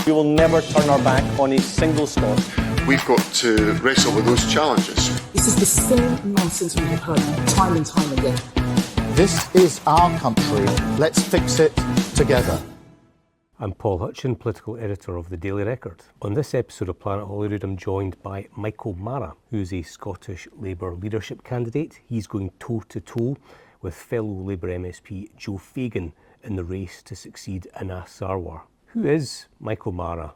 We will never turn our back on a single Scot. We've got to wrestle with those challenges. This is the same nonsense we have heard time and time again. This is our country. Let's fix it together. I'm Paul Hutcheon, political editor of the Daily Record. On this episode of Planet Holyrood, I'm joined by Michael Marra, who's a Scottish Labour leadership candidate. He's going toe-to-toe with fellow Labour MSP Joe Fagan in the race to succeed Anas Sarwar. Who is Michael Marra?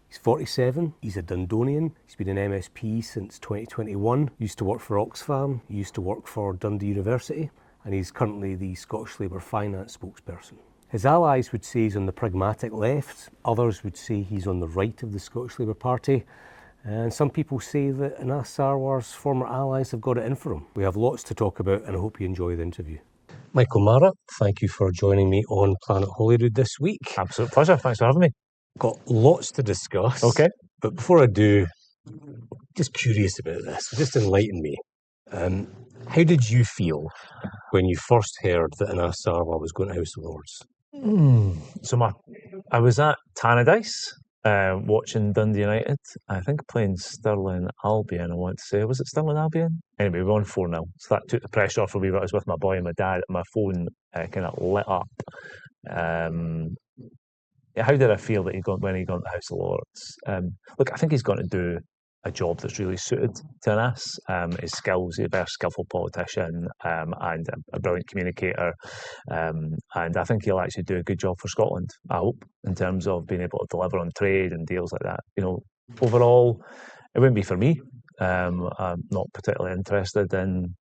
He's 47, he's a Dundonian, he's been an MSP since 2021, used to work for Oxfam, used to work for Dundee University, and he's currently the Scottish Labour finance spokesperson. His allies would say he's on the pragmatic left, others would say he's on the right of the Scottish Labour Party, and some people say that Anas Sarwar's former allies have got it in for him. We have lots to talk about, and I hope you enjoy the interview. Michael Marra, thank you for joining me on Planet Holyrood this week. Absolute pleasure, thanks for having me. Got lots to discuss. Okay. But before I do, just curious about this, just enlighten me. How did you feel when you first heard that Anas Sarwar was going to House of Lords? So I was at Tannadice watching Dundee United, I think playing Stirling Albion, I want to say. Was it Stirling Albion? Anyway, we were on 4-0. So that took the pressure off a wee bit. I was with my boy and my dad, and my phone kind of lit up. How did I feel that when he got to the House of Lords? Look, I think he's going to do a job that's really suited to Anas. His skills, he's a very skillful politician and a brilliant communicator. And I think he'll actually do a good job for Scotland, I hope, in terms of being able to deliver on trade and deals like that. You know, overall, it wouldn't be for me. I'm not particularly interested in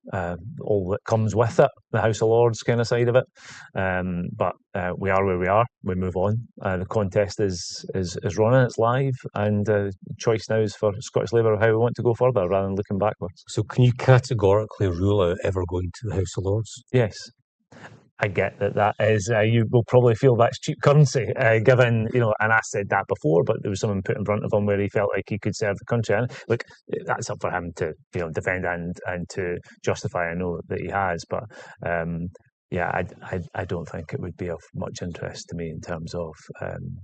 all that comes with it, the House of Lords kind of side of it. But we are where we are. We move on. The contest is running. It's live, and the choice now is for Scottish Labour how we want to go further rather than looking backwards. So, can you categorically rule out ever going to the House of Lords? Yes. I get that is, you will probably feel that's cheap currency, given, Anas said that before, but there was someone put in front of him where he felt like he could serve the country. And look, that's up for him to, defend and to justify. I know that he has, but I don't think it would be of much interest to me in terms of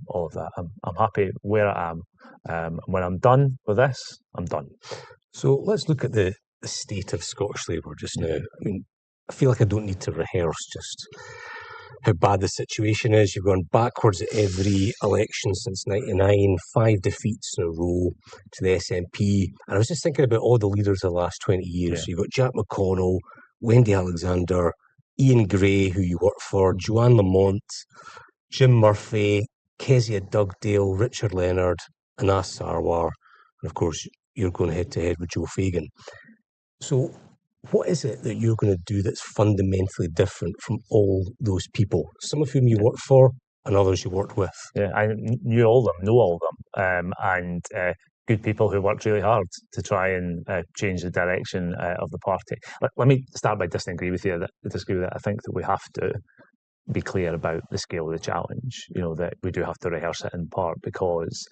all of that. I'm happy where I am. When I'm done with this, I'm done. So let's look at the state of Scottish Labour just now. I mean, I feel like I don't need to rehearse just how bad the situation is. You've gone backwards at every election since '99, 5 defeats in a row to the SNP. And I was just thinking about all the leaders of the last 20 years. So you've got Jack McConnell, Wendy Alexander, Ian Gray, who you work for, Joanne Lamont, Jim Murphy, Kezia Dugdale, Richard Leonard, Anas Sarwar, and of course you're going head-to-head with Joe Fagan. So what is it that you're going to do that's fundamentally different from all those people, some of whom you work for and others you worked with? Yeah, I know all of them, and good people who worked really hard to try and change the direction of the party. Let me start by disagreeing with you. I think that we have to be clear about the scale of the challenge, that we do have to rehearse it in part because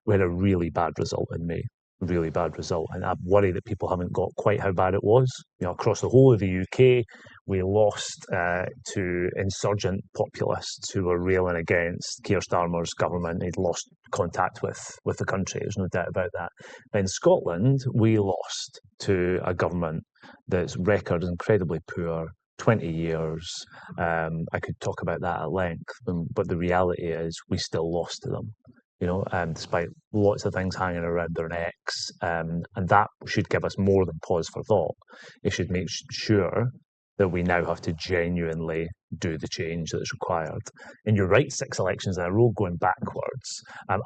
we had a really bad result in May. Really bad result, and I worry that people haven't got quite how bad it was. Across the whole of the UK, we lost to insurgent populists who were railing against Keir Starmer's government. He'd lost contact with the country. There's no doubt about that. In Scotland, we lost to a government that's record is incredibly poor. 20 years. I could talk about that at length, but the reality is we still lost to them. Despite lots of things hanging around their necks. And that should give us more than pause for thought. It should make sure that we now have to genuinely do the change that's required. And you're right, 6 elections in a row going backwards.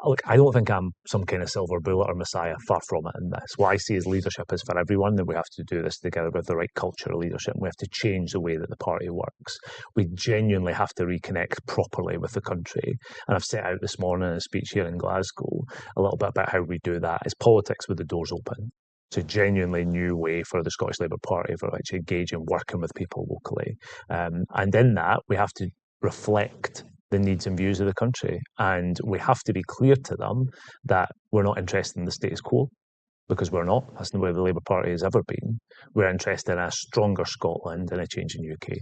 Look, I don't think I'm some kind of silver bullet or messiah, far from it in this. What I see as leadership is for everyone, that we have to do this together with the right culture of leadership. And we have to change the way that the party works. We genuinely have to reconnect properly with the country. And I've set out this morning in a speech here in Glasgow a little bit about how we do that. It's politics with the doors open. It's a genuinely new way for the Scottish Labour Party for actually engaging, working with people locally. And in that, we have to reflect the needs and views of the country. And we have to be clear to them that we're not interested in the status quo, because we're not. That's not where the Labour Party has ever been. We're interested in a stronger Scotland and a changing UK.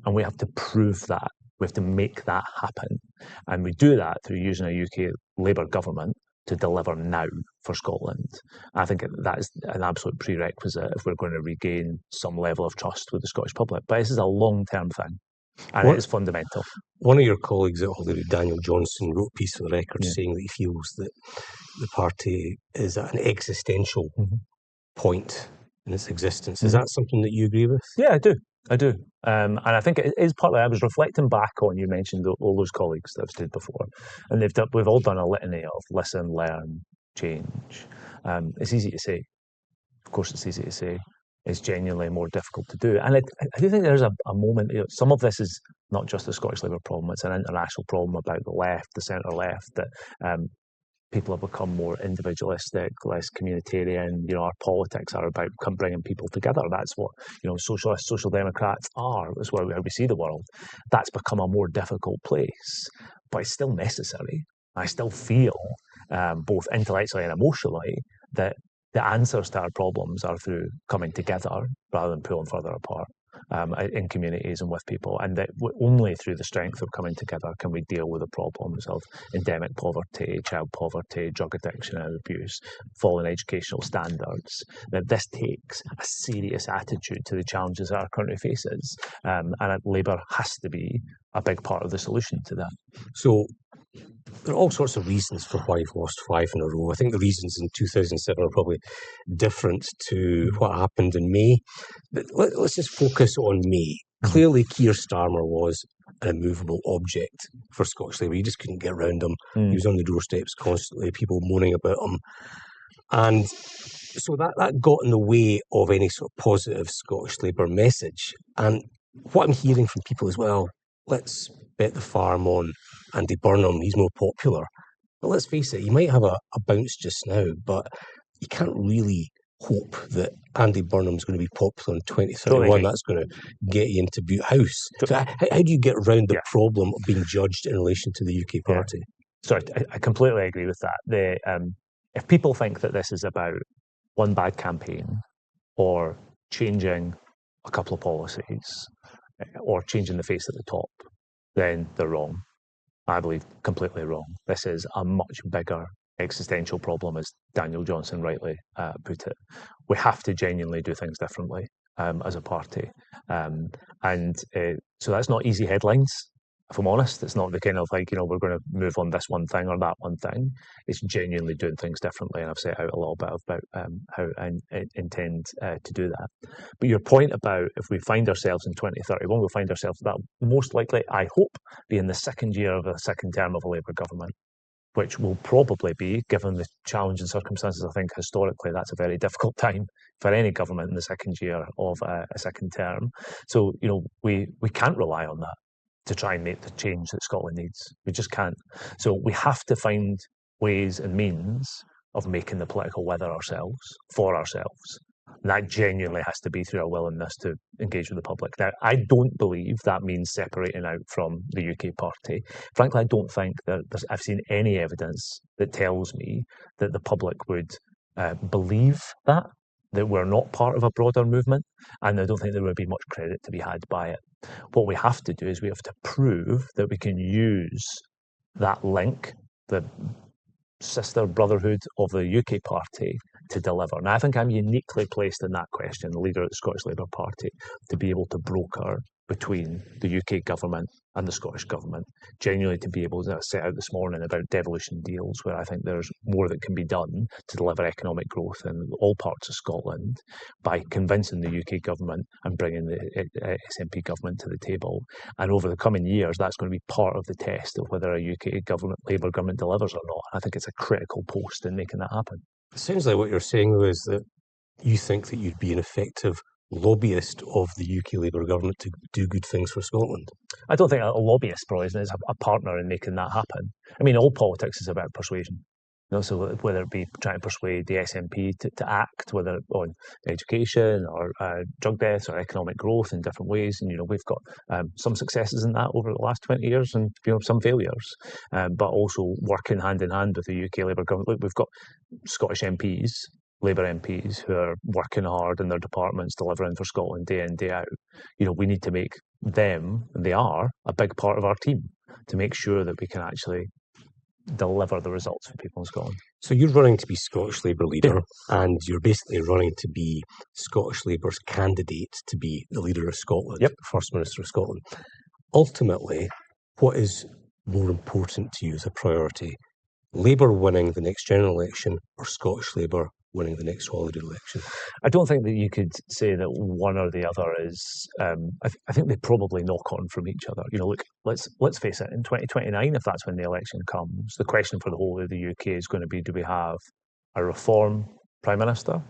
And we have to prove that. We have to make that happen. And we do that through using a UK Labour government to deliver now for Scotland. I think that is an absolute prerequisite if we're going to regain some level of trust with the Scottish public. But this is a long-term thing, and it is fundamental. One of your colleagues at Holyrood, Daniel Johnson, wrote a piece for the Record saying that he feels that the party is at an existential point in its existence. Is that something that you agree with? Yeah, I do. And I think it is partly, I was reflecting back on, you mentioned all those colleagues that I've stood before, and we've all done a litany of listen, learn, change. It's easy to say. Of course, it's easy to say. It's genuinely more difficult to do. And I do think there's a moment, some of this is not just a Scottish Labour problem, it's an international problem about the left, the centre left, that people have become more individualistic, less communitarian. Our politics are about bringing people together. That's what socialists, social democrats are. That's how we see the world. That's become a more difficult place, but it's still necessary. I still feel, both intellectually and emotionally, that the answers to our problems are through coming together rather than pulling further apart. In communities and with people, and that only through the strength of coming together can we deal with the problems of endemic poverty, child poverty, drug addiction and abuse, falling educational standards. That this takes a serious attitude to the challenges that our country faces, and Labour has to be a big part of the solution to that. So there are all sorts of reasons for why you've lost 5 in a row. I think the reasons in 2007 are probably different to what happened in May. But let's just focus on May. Clearly, Keir Starmer was an immovable object for Scottish Labour. You just couldn't get around him. He was on the doorsteps constantly, people moaning about him. And so that got in the way of any sort of positive Scottish Labour message. And what I'm hearing from people as well, let's bet the farm on Andy Burnham, he's more popular. But let's face it, he might have a bounce just now, but you can't really hope that Andy Burnham's going to be popular in 2031. That's going to get you into Butte House. So how do you get around the problem of being judged in relation to the UK party? Sorry, I completely agree with that. If people think that this is about one bad campaign or changing a couple of policies or changing the face at the top, then they're wrong. I believe completely wrong. This is a much bigger existential problem, as Daniel Johnson rightly put it. We have to genuinely do things differently as a party. So that's not easy headlines, if I'm honest. It's not the kind of we're going to move on this one thing or that one thing. It's genuinely doing things differently, and I've set out a little bit about how I intend to do that. But your point about if we find ourselves in 2031, we'll find ourselves that most likely, I hope, be in the second year of a second term of a Labour government, which will probably be, given the challenge and circumstances, I think historically that's a very difficult time for any government in the second year of a second term. So, we can't rely on that to try and make the change that Scotland needs. We just can't. So we have to find ways and means of making the political weather for ourselves. And that genuinely has to be through our willingness to engage with the public. Now, I don't believe that means separating out from the UK party. Frankly, I don't think that I've seen any evidence that tells me that the public would believe that we're not part of a broader movement, and I don't think there would be much credit to be had by it. What we have to do is we have to prove that we can use that link, the sister brotherhood of the UK party, to deliver. And I think I'm uniquely placed in that question, the leader of the Scottish Labour Party, to be able to broker between the UK government and the Scottish government, genuinely to be able to set out this morning about devolution deals, where I think there's more that can be done to deliver economic growth in all parts of Scotland by convincing the UK government and bringing the SNP government to the table. And over the coming years, that's going to be part of the test of whether a UK government, Labour government, delivers or not. I think it's a critical post in making that happen. It sounds like what you're saying, though, is that you think that you'd be an effective lobbyist of the UK Labour government to do good things for Scotland. I don't think a lobbyist probably is a partner in making that happen. I mean, all politics is about persuasion. So whether it be trying to persuade the SNP to act, whether on education or drug deaths or economic growth in different ways, and we've got some successes in that over the last 20 years, and some failures, but also working hand in hand with the UK Labour government. Look, we've got Scottish MPs, Labour MPs, who are working hard in their departments, delivering for Scotland day in, day out. We need to make them, and they are, a big part of our team to make sure that we can actually deliver the results for people in Scotland. So you're running to be Scottish Labour leader, and you're basically running to be Scottish Labour's candidate to be the leader of Scotland, First Minister of Scotland. Ultimately, what is more important to you as a priority? Labour winning the next general election or Scottish Labour winning the next Holyrood election? I don't think that you could say that one or the other is. I think they probably knock on from each other. Look, let's face it. In 2029, if that's when the election comes, the question for the whole of the UK is going to be: do we have a Reform Prime Minister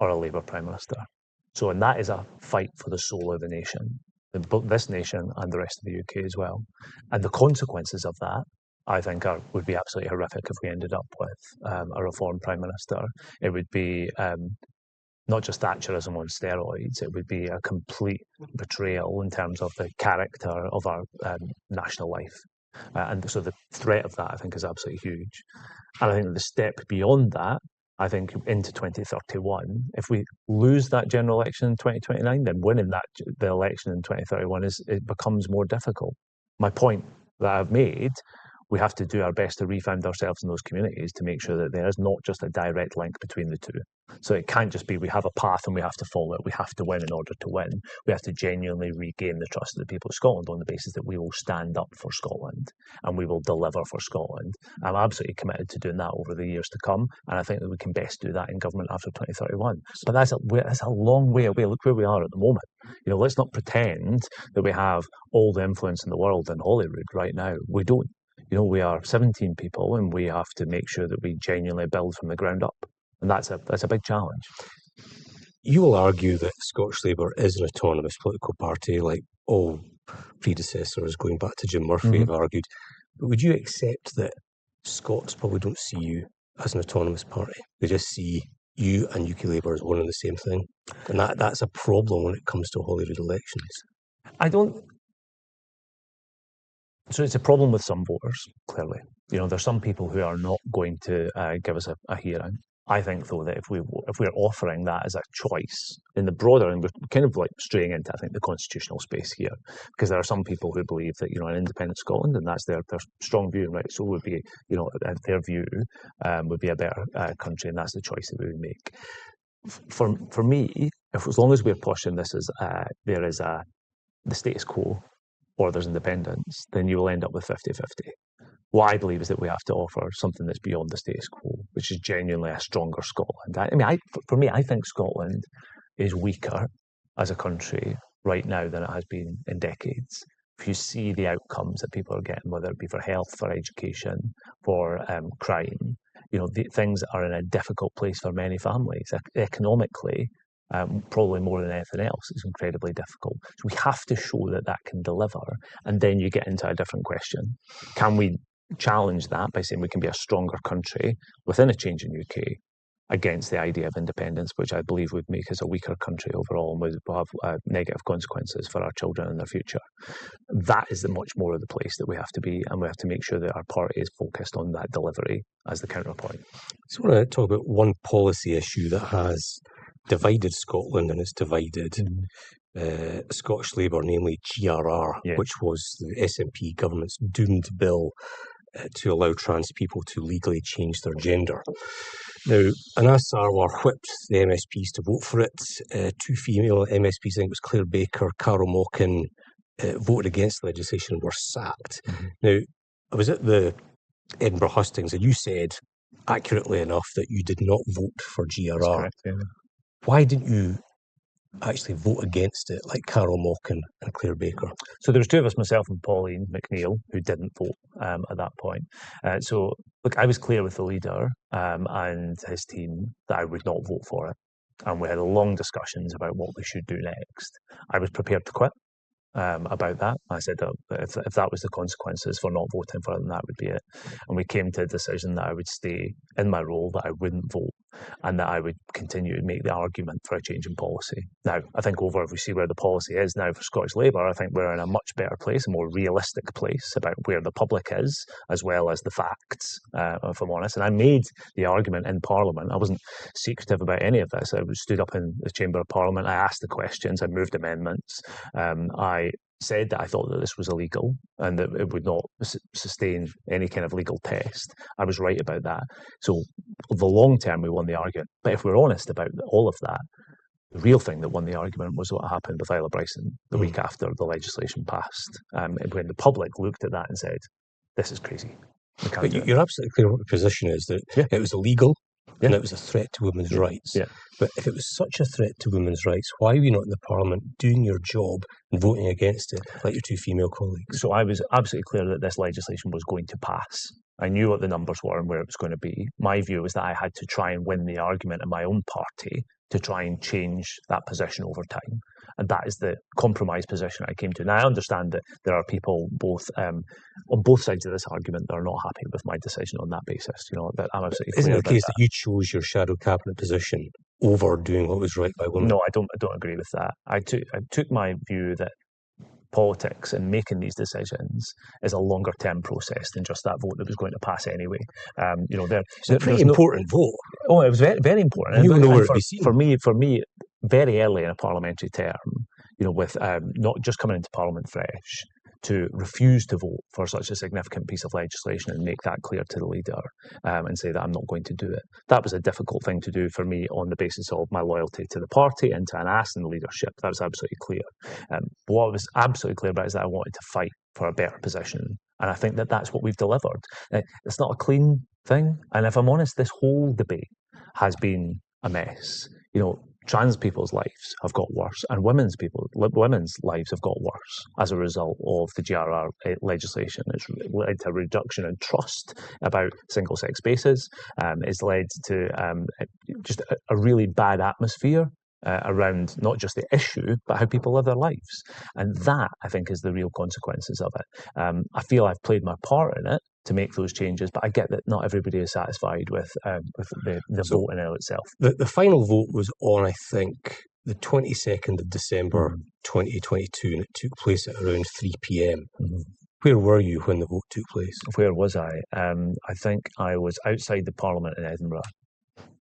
or a Labour Prime Minister? So, and that is a fight for the soul of the nation, this nation and the rest of the UK as well. And the consequences of that, I think, would be absolutely horrific if we ended up with a Reform Prime Minister. It would be not just Thatcherism on steroids, it would be a complete betrayal in terms of the character of our national life. And so the threat of that, I think, is absolutely huge. And I think the step beyond that, I think, into 2031, if we lose that general election in 2029, then winning the election in 2031 it becomes more difficult. My point that I've made, we have to do our best to refound ourselves in those communities to make sure that there is not just a direct link between the two. So it can't just be we have a path and we have to follow it. We have to win in order to win. We have to genuinely regain the trust of the people of Scotland on the basis that we will stand up for Scotland and we will deliver for Scotland. I'm absolutely committed to doing that over the years to come, and I think that we can best do that in government after 2031. But that's a long way away. Look where we are at the moment. Let's not pretend that we have all the influence in the world in Holyrood right now. We don't. We are 17 people, and we have to make sure that we genuinely build from the ground up. And that's a big challenge. You will argue that Scottish Labour is an autonomous political party, like all predecessors going back to Jim Murphy have argued. But would you accept that Scots probably don't see you as an autonomous party? They just see you and UK Labour as one and the same thing. And that's a problem when it comes to Holyrood elections. I don't... So it's a problem with some voters, clearly. There's some people who are not going to give us a hearing. I think, though, that if we're offering that as a choice in the broader, and we're kind of like straying into, I think, the constitutional space here, because there are some people who believe that, an independent Scotland, and that's their strong view, right? So would be, their view would be a better country, and that's the choice that we would make. For me, as long as we're pushing this as there is the status quo or there's independence, then you will end up with 50-50. What I believe is that we have to offer something that's beyond the status quo, which is genuinely a stronger Scotland. I think Scotland is weaker as a country right now than it has been in decades. If you see the outcomes that people are getting, whether it be for health, for education, for crime, things are in a difficult place for many families. Economically, probably more than anything else, it's incredibly difficult. So we have to show that can deliver, and then you get into a different question. Can we challenge that by saying we can be a stronger country within a changing UK against the idea of independence, which I believe would make us a weaker country overall and would have negative consequences for our children and their future? That is much more of the place that we have to be, and we have to make sure that our party is focused on that delivery as the counterpoint. So I want to talk about one policy issue that has divided Scotland, and it's divided Scottish Labour, namely GRR, which was the SNP government's doomed bill to allow trans people to legally change their gender. Now, Anas Sarwar whipped the MSPs to vote for it. Two female MSPs, I think it was Claire Baker, Carol Mockin, voted against the legislation and were sacked. Now, I was at the Edinburgh hustings, and you said, accurately enough, that you did not vote for GRR. That's correct, yeah. Why didn't you actually vote against it, like Carol Mockin and Claire Baker? So there was two of us, myself and Pauline McNeill, who didn't vote at that point. So, look, I was clear with the leader and his team that I would not vote for it. And we had long discussions about what we should do next. I was prepared to quit about that. I said that if that was the consequences for not voting for it, then that would be it. And we came to a decision that I would stay in my role, that I wouldn't vote, and that I would continue to make the argument for a change in policy. Now, I think if we see where the policy is now for Scottish Labour, I think we're in a much better place, a more realistic place about where the public is, as well as the facts, if I'm honest. And I made the argument in Parliament. I wasn't secretive about any of this. I stood up in the Chamber of Parliament. I asked the questions. I moved amendments. I said that I thought that this was illegal and that it would not sustain any kind of legal test, I was right about that. So the long term, we won the argument. But if we're honest about all of that, the real thing that won the argument was what happened with Isla Bryson the week after the legislation passed, when the public looked at that and said, this is crazy. But you're absolutely clear what the position is, that it was illegal and it was a threat to women's rights. Yeah. But if it was such a threat to women's rights, why were you not in the Parliament doing your job and voting against it, like your two female colleagues? So I was absolutely clear that this legislation was going to pass. I knew what the numbers were and where it was going to be. My view was that I had to try and win the argument in my own party to try and change that position over time. And that is the compromise position I came to. Now, I understand that there are people on both sides of this argument that are not happy with my decision on that basis. That I'm absolutely clear. Isn't it the case that you chose your shadow cabinet position over doing what was right by women? No, I don't agree with that. I took my view that politics and making these decisions is a longer term process than just that vote that was going to pass anyway. It's a pretty important vote. Oh, it was very, very important. You know where it be seen. For me, very early in a parliamentary term, with not just coming into Parliament fresh, to refuse to vote for such a significant piece of legislation and make that clear to the leader and say that I'm not going to do it. That was a difficult thing to do for me on the basis of my loyalty to the party and to Anas and the leadership. That was absolutely clear. But what I was absolutely clear about is that I wanted to fight for a better position. And I think that that's what we've delivered. It's not a clean thing. And if I'm honest, this whole debate has been a mess. Trans people's lives have got worse, and women's lives have got worse as a result of the GRR legislation. It's led to a reduction in trust about single-sex spaces. It's led to just a really bad atmosphere around not just the issue, but how people live their lives. And that, I think, is the real consequences of it. I feel I've played my part in it to make those changes, but I get that not everybody is satisfied with the vote in itself. The final vote was on, I think, the 22nd of December 2022, and it took place at around 3 p.m. Where were you when the vote took place? Where was I? I think I was outside the Parliament in Edinburgh.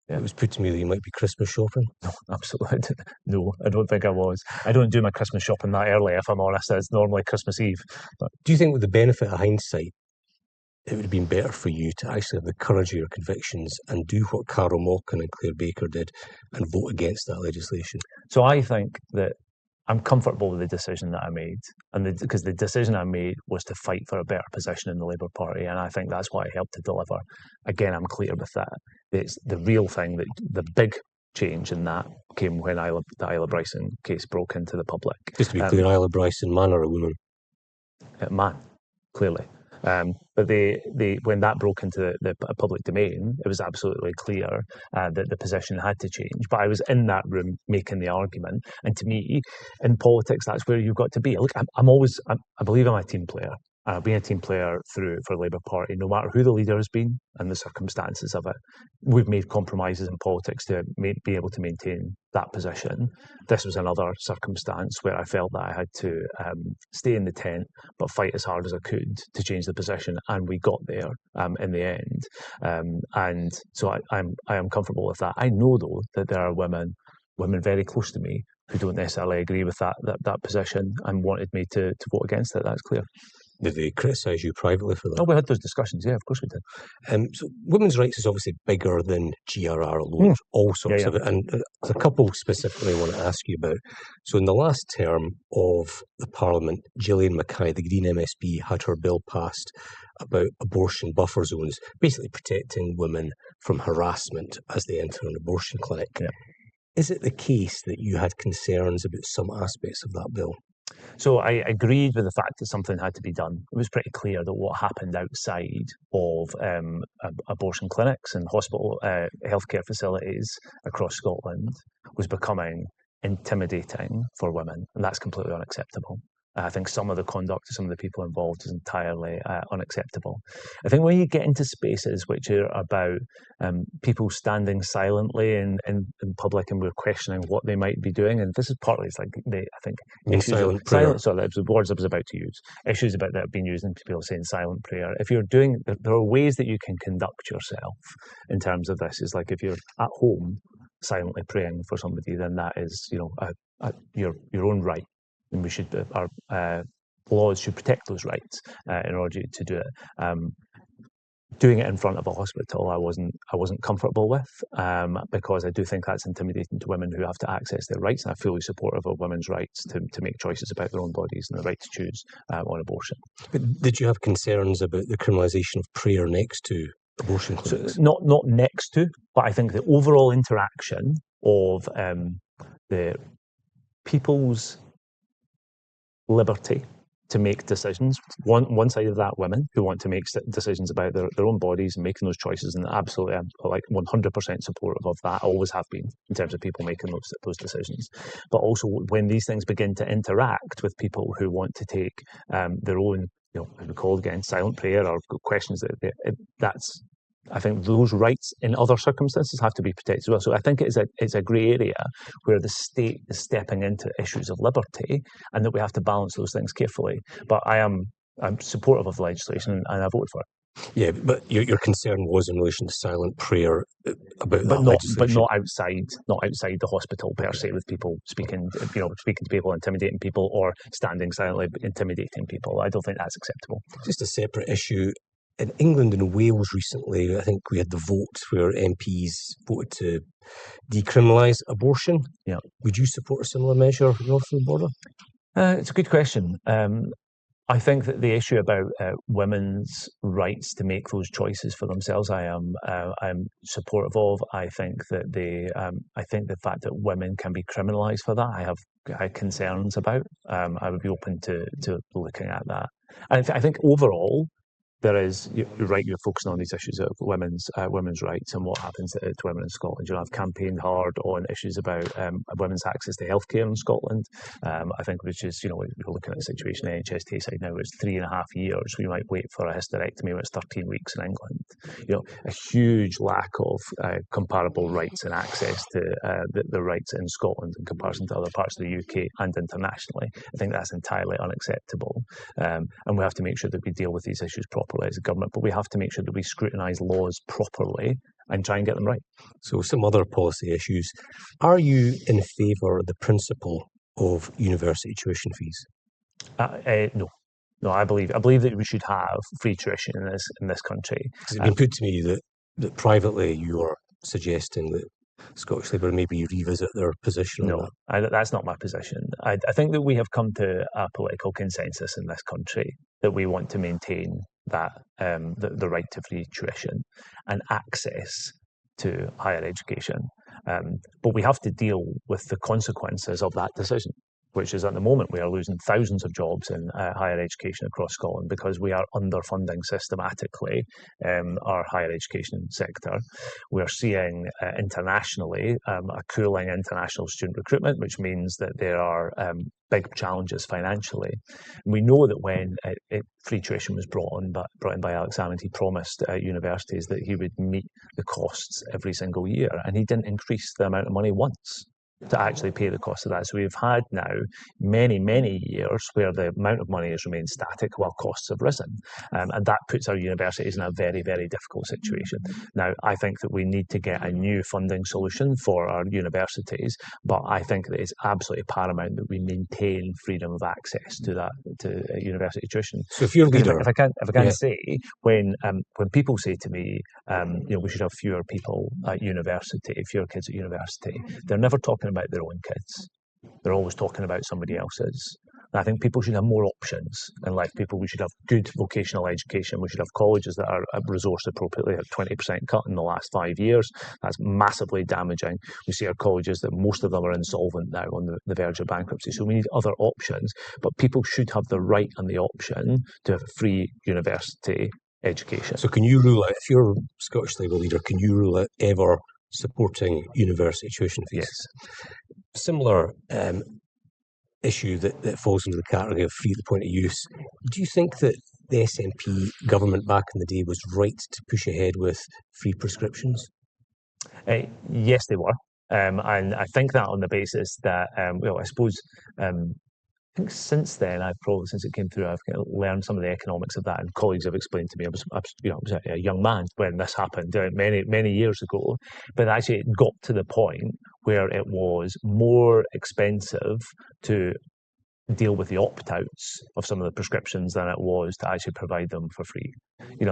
It was put to me that you might be Christmas shopping. No, absolutely. No, I don't think I was. I don't do my Christmas shopping that early, if I'm honest. It's normally Christmas Eve. But do you think, with the benefit of hindsight, it would have been better for you to actually have the courage of your convictions and do what Carol Malkin and Claire Baker did and vote against that legislation? So I think that I'm comfortable with the decision that I made, because the decision I made was to fight for a better position in the Labour Party, and I think that's what I helped to deliver. Again, I'm clear with that. It's the real thing, that the big change in that came when the Isla Bryson case broke into the public. Just to be clear, Isla Bryson, man or a woman? Man, clearly. But when that broke into the public domain, it was absolutely clear that the position had to change. But I was in that room making the argument, and to me, in politics, that's where you've got to be. Look, I believe I'm a team player. And I've been a team player for the Labour Party, no matter who the leader has been and the circumstances of it. We've made compromises in politics to be able to maintain that position. This was another circumstance where I felt that I had to stay in the tent, but fight as hard as I could to change the position, and we got there in the end. And so I am comfortable with that. I know, though, that there are women very close to me who don't necessarily agree with that position and wanted me to vote against it. That's clear. Did they criticise you privately for that? Oh, we had those discussions, yeah, of course we did. So women's rights is obviously bigger than GRR alone. There's all sorts of it. And there's a couple specifically I want to ask you about. So in the last term of the Parliament, Gillian Mackay, the Green MSP, had her bill passed about abortion buffer zones, basically protecting women from harassment as they enter an abortion clinic. Yeah. Is it the case that you had concerns about some aspects of that bill? So I agreed with the fact that something had to be done. It was pretty clear that what happened outside of abortion clinics and hospital healthcare facilities across Scotland was becoming intimidating for women, and that's completely unacceptable. I think some of the conduct of some of the people involved is entirely unacceptable. I think when you get into spaces which are about people standing silently in public and we're questioning what they might be doing, and this is partly, it's like, silent prayer. So that was the words I was about to use. Issues about that being used and people saying silent prayer. If you're doing, there are ways that you can conduct yourself in terms of this. Is like if you're at home silently praying for somebody, then that is, your own right. and our laws should protect those rights in order to do it. Doing it in front of a hospital, I wasn't comfortable with, because I do think that's intimidating to women who have to access their rights, and I'm fully supportive of women's rights to make choices about their own bodies and the right to choose on abortion. But did you have concerns about the criminalisation of prayer next to abortion clinics? So not next to, but I think the overall interaction of the people's liberty to make decisions. One side of that, women who want to make decisions about their own bodies and making those choices, and absolutely, I'm like 100% supportive of that. I always have been in terms of people making those decisions. But also when these things begin to interact with people who want to take their own, as we call it again, silent prayer or questions that's. I think those rights in other circumstances have to be protected as well. So I think it's a grey area where the state is stepping into issues of liberty, and that we have to balance those things carefully. But I'm supportive of the legislation, and I voted for it. Yeah, but your concern was in relation to silent prayer about that legislation. But not outside the hospital per se, with people speaking to people, intimidating people, or standing silently intimidating people. I don't think that's acceptable. Just a separate issue. In England and Wales recently, I think we had the vote where MPs voted to decriminalise abortion. Yeah. Would you support a similar measure north of the border? It's a good question. I think that the issue about women's rights to make those choices for themselves, I'm supportive of. I think that I think the fact that women can be criminalised for that, I have concerns about. I would be open to looking at that. And I think overall, you're right, you're focusing on these issues of women's rights and what happens to women in Scotland. I've campaigned hard on issues about women's access to healthcare in Scotland. I think, which is, we're looking at the situation in the NHS side now, where it's 3.5 years. We might wait for a hysterectomy when it's 13 weeks in England. A huge lack of comparable rights and access to the rights in Scotland in comparison to other parts of the UK and internationally. I think that's entirely unacceptable. And we have to make sure that we deal with these issues properly as a government, but we have to make sure that we scrutinise laws properly and try and get them right. So some other policy issues. Are you in favour of the principle of university tuition fees? No. No, I believe that we should have free tuition in this country. It's been put to me that privately you are suggesting that Scottish Labour maybe revisit their position on that. That's not my position. I think that we have come to a political consensus in this country that we want to maintain that the right to free tuition and access to higher education. But we have to deal with the consequences of that decision, which is at the moment we are losing thousands of jobs in higher education across Scotland because we are underfunding systematically our higher education sector. We're seeing internationally a cooling international student recruitment, which means that there are big challenges financially. And we know that when free tuition was brought in by Alex Salmond, he promised universities that he would meet the costs every single year, and he didn't increase the amount of money once to actually pay the cost of that. So we've had now many, many years where the amount of money has remained static while costs have risen. And that puts our universities in a very, very difficult situation. Now, I think that we need to get a new funding solution for our universities, but I think that it's absolutely paramount that we maintain freedom of access to university tuition. So if you're a leader... If I can say, when people say to me, we should have fewer people at university, fewer kids at university, they're never talking about their own kids. They're always talking about somebody else's. And I think people should have more options in life. We should have good vocational education. We should have colleges that are resourced appropriately. A 20% cut in the last 5 years. That's massively damaging. We see our colleges that most of them are insolvent now, on the verge of bankruptcy. So we need other options. But people should have the right and the option to have free university education. So can you rule out, if you're a Scottish Labour leader, can you rule out ever supporting university tuition fees? Yes. Similar issue that falls into the category of free at the point of use. Do you think that the SNP government back in the day was right to push ahead with free prescriptions? Yes, they were. And I think that on the basis that, I suppose... I think since then, since it came through, I've learned some of the economics of that, and colleagues have explained to me. I was a young man when this happened many years ago, but actually it got to the point where it was more expensive to deal with the opt-outs of some of the prescriptions than it was to actually provide them for free.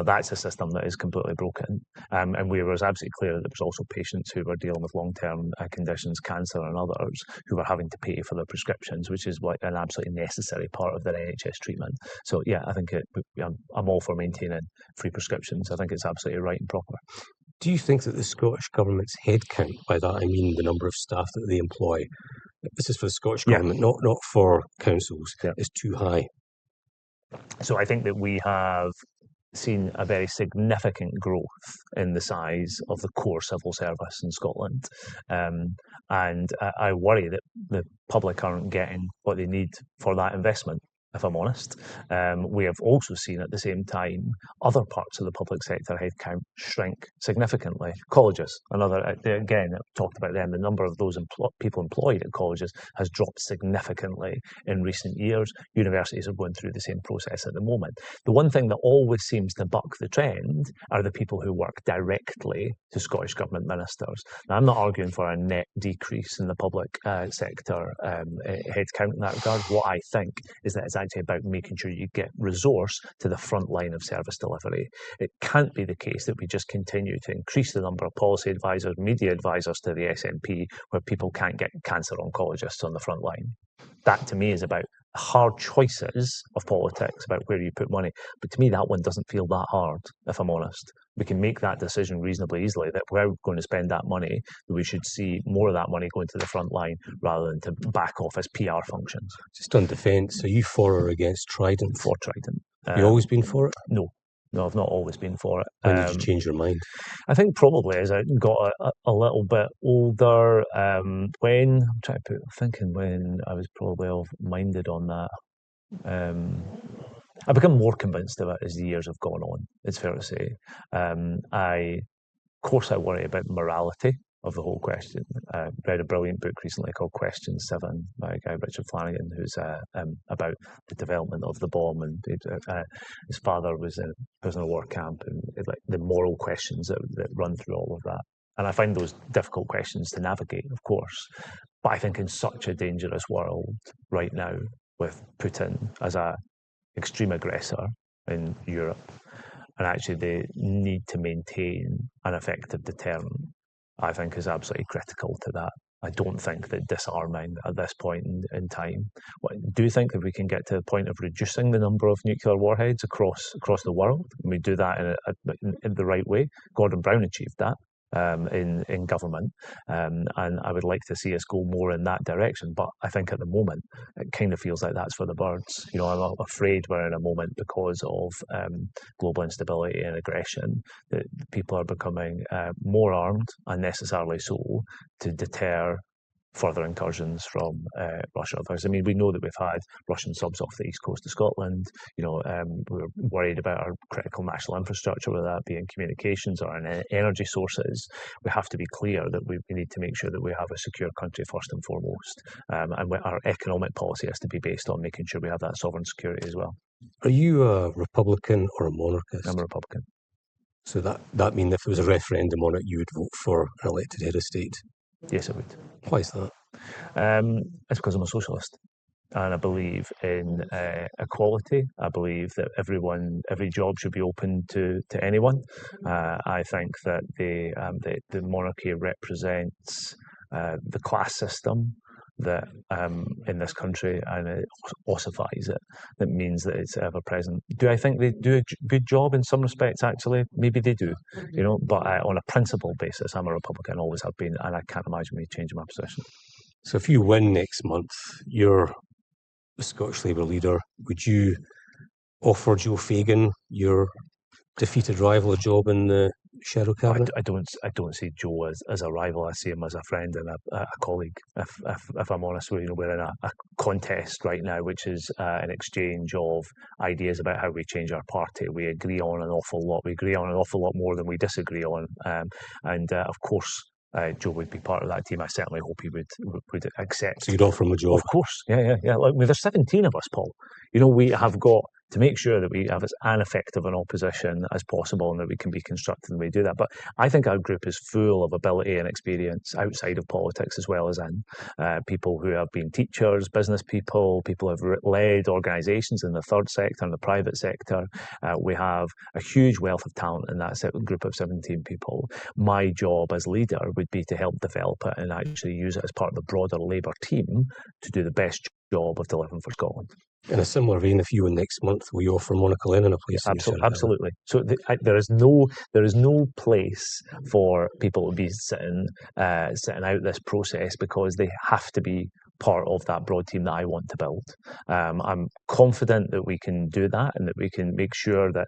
That's a system that is completely broken. And we was absolutely clear that there was also patients who were dealing with long-term conditions, cancer and others, who were having to pay for their prescriptions, which is like an absolutely necessary part of their NHS treatment. So yeah, I think I'm all for maintaining free prescriptions. I think it's absolutely right and proper. Do you think that the Scottish Government's headcount, by that I mean the number of staff that they employ, this is for the Scottish Government, not for councils, is too high? So I think that we have seen a very significant growth in the size of the core civil service in Scotland. And I worry that the public aren't getting what they need for that investment, if I'm honest. We have also seen at the same time other parts of the public sector headcount shrink significantly. Colleges, again, I've talked about them, the number of those people employed at colleges has dropped significantly in recent years. Universities are going through the same process at the moment. The one thing that always seems to buck the trend are the people who work directly to Scottish Government ministers. Now, I'm not arguing for a net decrease in the public sector headcount in that regard. What I think is that it's actually about making sure you get resource to the front line of service delivery. It can't be the case that we just continue to increase the number of policy advisors, media advisors to the SNP, where people can't get cancer oncologists on the front line. That to me is about hard choices of politics about where you put money. But to me, that one doesn't feel that hard, if I'm honest. We can make that decision reasonably easily that where we're going to spend that money, we should see more of that money going to the front line rather than to back office PR functions. Just on defence, are you for or against Trident? For Trident. You always been for it? No, I've not always been for it. When did you change your mind? I think probably as I got a little bit older, when I was probably minded on that. I've become more convinced of it as the years have gone on, it's fair to say. Of course I worry about morality of the whole question. I read a brilliant book recently called Question 7 by a guy, Richard Flanagan, who's about the development of the bomb, and his father was in a prisoner of war camp, and like the moral questions that run through all of that. And I find those difficult questions to navigate, of course. But I think in such a dangerous world right now, with Putin as a extreme aggressor in Europe, and actually the need to maintain an effective deterrent, I think is absolutely critical to that. I don't think that disarming at this point in time. I do think that we can get to the point of reducing the number of nuclear warheads across the world, and we do that in the right way. Gordon Brown achieved that in government, and I would like to see us go more in that direction. But I think at the moment it kind of feels like that's for the birds. I'm afraid we're in a moment because of global instability and aggression that people are becoming more armed, unnecessarily so, to deter further incursions from Russia. I mean, we know that we've had Russian subs off the east coast of Scotland. We're worried about our critical national infrastructure, whether that be in communications or in energy sources. We have to be clear that we need to make sure that we have a secure country first and foremost. And our economic policy has to be based on making sure we have that sovereign security as well. Are you a Republican or a monarchist? I'm a Republican. So that means if there was a referendum on it, you would vote for an elected head of state? Yes, I would. Why is that? It's because I'm a socialist, and I believe in equality. I believe that every job should be open to anyone. I think that the monarchy represents the class system that in this country, and it ossifies it. That means that it's ever present. Do I think they do a good job in some respects? Actually, maybe they do. But on a principle basis, I'm a Republican, always have been, and I can't imagine me changing my position. So if you win next month, you're the Scottish Labour leader. Would you offer Joe Fagan, your defeated rival, a job in the shadow cabinet? I don't see Joe as a rival. I see him as a friend and a colleague. If I'm honest with you, we're in a contest right now, which is an exchange of ideas about how we change our party. We agree on an awful lot. We agree on an awful lot more than we disagree on. Of course, Joe would be part of that team. I certainly hope he would accept. So you'd offer him a job? Of course, yeah. Look, there's 17 of us, Paul. We have got to make sure that we have as effective an opposition as possible and that we can be constructive and we do that. But I think our group is full of ability and experience outside of politics as well as in. People who have been teachers, business people who have led organisations in the third sector and the private sector. We have a huge wealth of talent in that group of 17 people. My job as leader would be to help develop it and actually use it as part of the broader Labour team to do the best job of delivering for Scotland. In a similar vein, if you were next month, will you offer Monica Lennon a place? Absolutely. So there is no place for people to be sitting out this process, because they have to be part of that broad team that I want to build. I'm confident that we can do that and that we can make sure that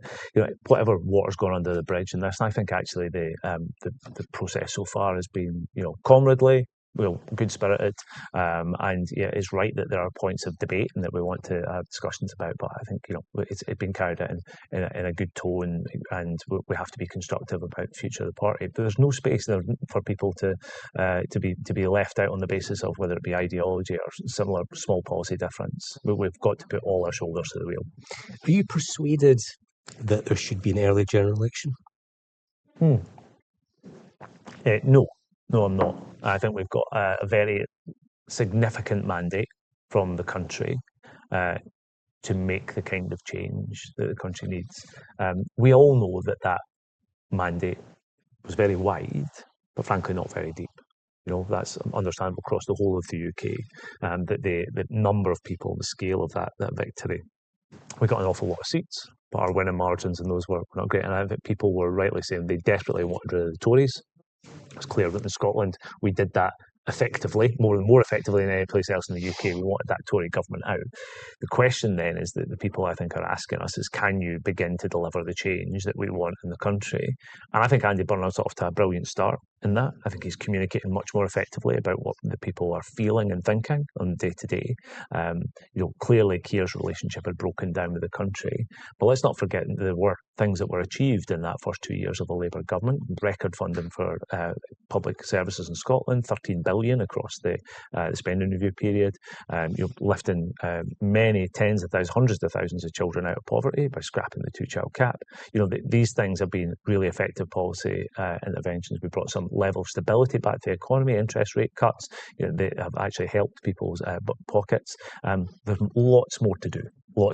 whatever water's gone under the bridge in this. And I think actually the process so far has been comradely, good spirited, and it's right that there are points of debate and that we want to have discussions about. But I think it's been carried out in a good tone, and we have to be constructive about the future of the party. But there's no space there for people to be left out on the basis of whether it be ideology or similar small policy difference. We've got to put all our shoulders to the wheel. Are you persuaded that there should be an early general election? No, I'm not. I think we've got a very significant mandate from the country to make the kind of change that the country needs. We all know that mandate was very wide, but frankly not very deep. That's understandable across the whole of the UK, that the number of people, the scale of that victory. We got an awful lot of seats, but our winning margins in those were not great. And I think people were rightly saying they desperately wanted rid of the Tories. It's clear that in Scotland we did that effectively, more effectively than any place else in the UK. We wanted that Tory government out. The question then is that the people I think are asking us is, can you begin to deliver the change that we want in the country? And I think Andy Burnham's off to a brilliant start in that. I think he's communicating much more effectively about what the people are feeling and thinking on day to day. Clearly Keir's relationship had broken down with the country, but let's not forget there were things that were achieved in that first 2 years of the Labour government. Record funding for public services in Scotland, 13 billion across the spending review period. Lifting many tens of thousands, hundreds of thousands of children out of poverty by scrapping the two-child cap. These things have been really effective policy interventions. We brought some level of stability back to the economy. Interest rate cuts, they have actually helped people's pockets. There's lots more to do. But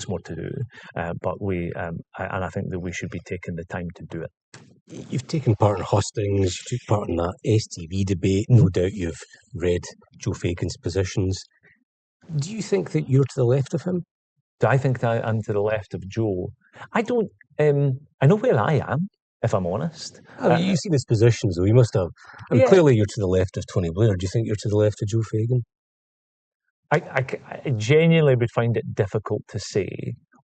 I think that we should be taking the time to do it. You've taken part in hustings, you took part in that STV debate. No doubt you've read Joe Fagan's positions. Do you think that you're to the left of him? Do I think that I'm to the left of Joe? I don't. I know where I am, if I'm honest. You've seen his positions, though. You must have. Clearly you're to the left of Tony Blair. Do you think you're to the left of Joe Fagan? I genuinely would find it difficult to say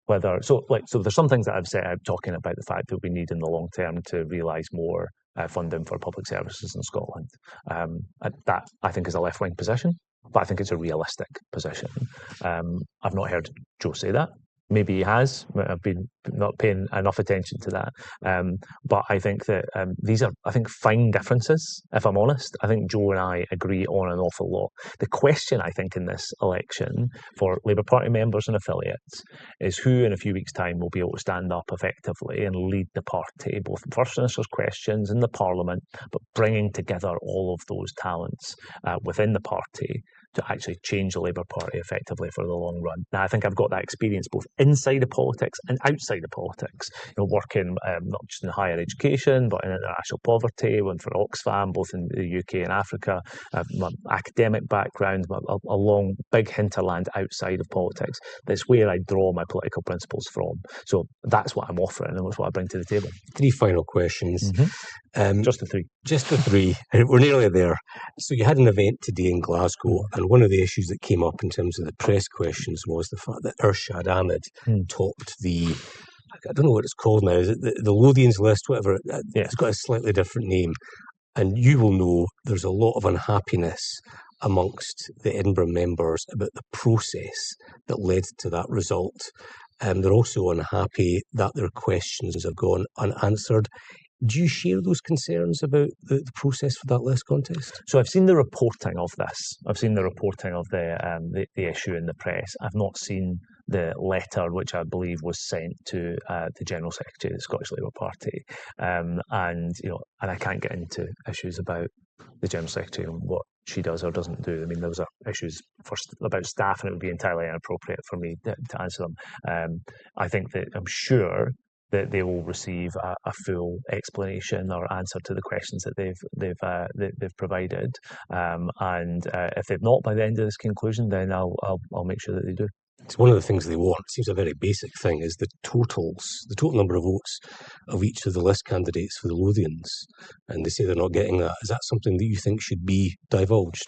whether. So there's some things that I've said. I'm talking about the fact that we need in the long term to realise more funding for public services in Scotland. That I think is a left-wing position, but I think it's a realistic position. I've not heard Joe say that. Maybe he has. I've been not paying enough attention to that. But I think that these are, fine differences, if I'm honest. I think Joe and I agree on an awful lot. The question, I think, in this election for Labour Party members and affiliates is who in a few weeks' time will be able to stand up effectively and lead the party, both in First Minister's questions in the Parliament, but bringing together all of those talents within the party to actually change the Labour Party effectively for the long run. Now, I think I've got that experience both inside of politics and outside of politics. Working not just in higher education, but in international poverty, went for Oxfam, both in the UK and Africa. My academic background, a long, big hinterland outside of politics. That's where I draw my political principles from. So that's what I'm offering and that's what I bring to the table. 3 final questions. Just the 3. Just the 3. We're nearly there. So you had an event today in Glasgow, and one of the issues that came up in terms of the press questions was the fact that Irshad Ahmed topped the, I don't know what it's called now, is it the Lothians list, whatever. It's got a slightly different name. And you will know there's a lot of unhappiness amongst the Edinburgh members about the process that led to that result. They're also unhappy that their questions have gone unanswered. Do you share those concerns about the process for that list contest? So I've seen the reporting of this. I've seen the reporting of the issue in the press. I've not seen the letter, which I believe was sent to the General Secretary of the Scottish Labour Party. And I can't get into issues about the General Secretary and what she does or doesn't do. I mean, those are issues about staff, and it would be entirely inappropriate for me to answer them. I'm sure that they will receive a full explanation or answer to the questions that they've provided. And if they've not by the end of this conclusion, then I'll make sure that they do. It's one of the things they want. It seems a very basic thing, is the total number of votes of each of the list candidates for the Lothians, and they say they're not getting that. Is that something that you think should be divulged?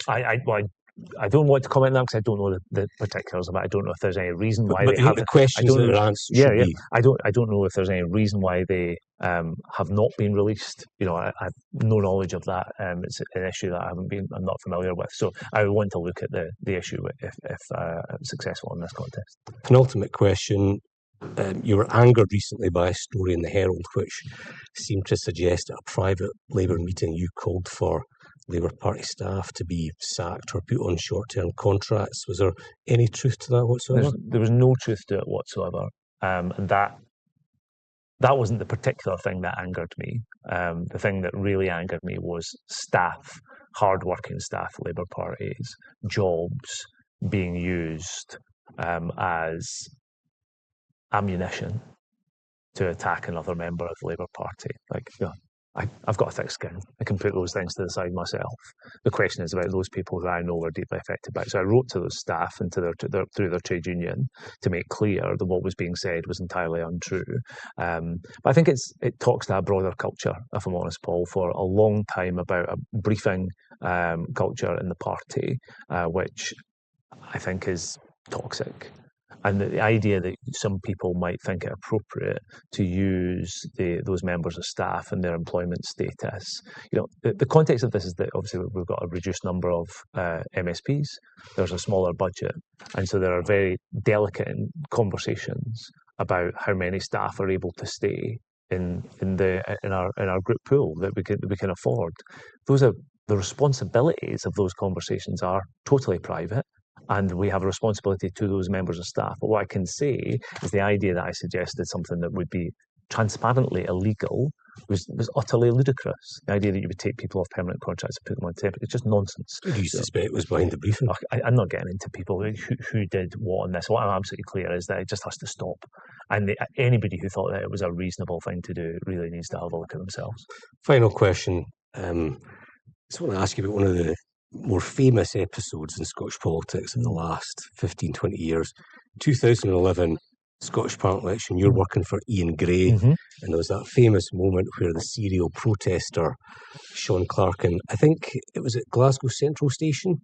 I don't want to comment on that because I don't know the particulars of it. I don't know if there's any reason why they have the questions that are answered. Yeah. I don't know if there's any reason why they have not been released. I have no knowledge of that. It's an issue that I'm not familiar with. So I would want to look at the issue if I'm successful in this contest. Penultimate question. You were angered recently by a story in the Herald which seemed to suggest at a private Labour meeting you called for Labour Party staff to be sacked or put on short-term contracts. Was there any truth to that whatsoever? There was no truth to it whatsoever. And that wasn't the particular thing that angered me. The thing that really angered me was staff, hard-working staff, Labour parties, jobs being used as ammunition to attack another member of the Labour Party. I've got a thick skin. I can put those things to the side myself. The question is about those people who I know were deeply affected by it. So I wrote to those staff and through their trade union to make clear that what was being said was entirely untrue. But I think it talks to a broader culture, if I'm honest, Paul, for a long time about a briefing culture in the party, which I think is toxic. And the idea that some people might think it appropriate to use those members of staff and their employment status. The context of this is that obviously we've got a reduced number of MSPs. There's a smaller budget, and so there are very delicate conversations about how many staff are able to stay in our group pool that we can afford. The responsibilities of those conversations are totally private. And we have a responsibility to those members of staff. But what I can say is the idea that I suggested something that would be transparently illegal was utterly ludicrous. The idea that you would take people off permanent contracts and put them on temp, it's just nonsense. Who do you suspect was behind the briefing? I'm not getting into people who did what on this. What I'm absolutely clear is that it just has to stop. And anybody who thought that it was a reasonable thing to do really needs to have a look at themselves. Final question. I just want to ask you about one of the more famous episodes in Scottish politics in the last 15, 20 years. 2011, Scottish Parliament election, you're working for Ian Gray, and there was that famous moment where the serial protester, Sean Clarkin, I think it was at Glasgow Central Station,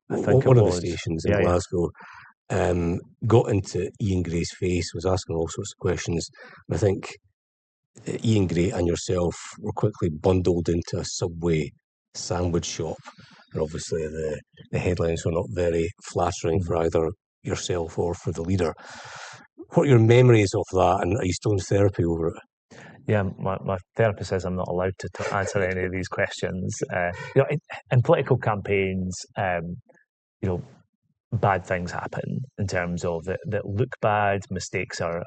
one of the stations in Glasgow, got into Ian Gray's face, was asking all sorts of questions, and I think Ian Gray and yourself were quickly bundled into a Subway sandwich shop. And obviously the headlines were not very flattering for either yourself or for the leader. What are your memories of that, and are you still in therapy over it? Yeah, my therapist says I'm not allowed to answer any of these questions. In political campaigns, bad things happen in terms of that look bad. Mistakes are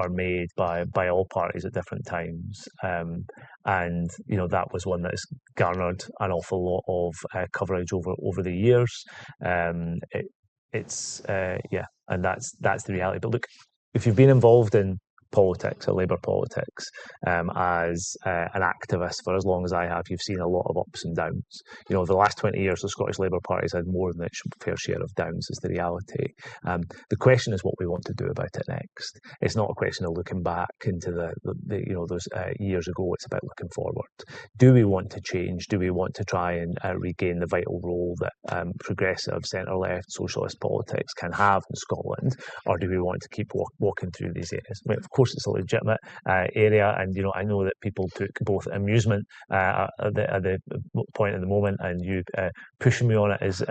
made by all parties at different times, and that was one that has garnered an awful lot of coverage over the years. And that's the reality. But look, if you've been involved in politics or Labour politics as an activist for as long as I have, you've seen a lot of ups and downs. The last 20 years, the Scottish Labour Party's had more than its fair share of downs, is the reality. The question is what we want to do about it next. It's not a question of looking back into those years ago. It's about looking forward. Do we want to change? Do we want to try and regain the vital role that progressive, centre-left, socialist politics can have in Scotland, or do we want to keep walking through these areas? I mean, of course, it's a legitimate area, and I know that people took both amusement at the point at the moment, and you pushing me on it is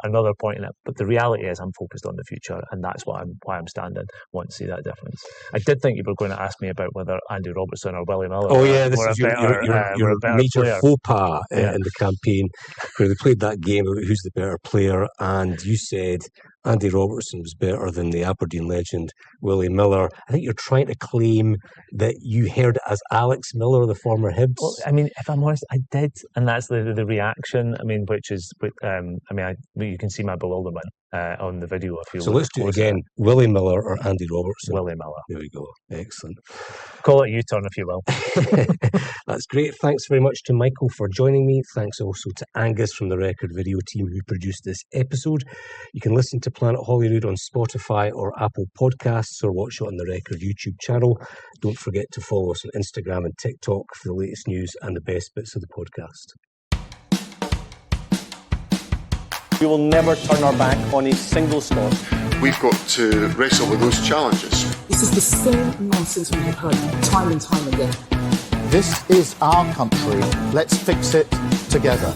another point in it. But the reality is, I'm focused on the future, and that's why I'm standing. Want to see that difference. I did think you were going to ask me about whether Andy Robertson or Willie Miller. Oh yeah, this is your major player. Faux pas in the campaign, where they played that game about who's the better player, and you said, Andy Robertson was better than the Aberdeen legend Willie Miller. I think you're trying to claim that you heard it as Alex Miller, the former Hibs. Well, I mean, if I'm honest, I did, and that's the reaction. I mean, which is, you can see my bewilderment on the video if you. So let's do it again. Willie Miller or Andy Robertson? Willie Miller. There we go. Excellent. Call it a U-turn if you will. That's great. Thanks very much to Michael for joining me. Thanks also to Angus from the Record Video team who produced this episode. You can listen to Planet Holyrood on Spotify or Apple Podcasts, or watch it on the Record YouTube channel. Don't forget to follow us on Instagram and TikTok for the latest news and the best bits of the podcast. We will never turn our back on a single Scot. We've got to wrestle with those challenges. This is the same nonsense we have heard time and time again. This is our country. Let's fix it together.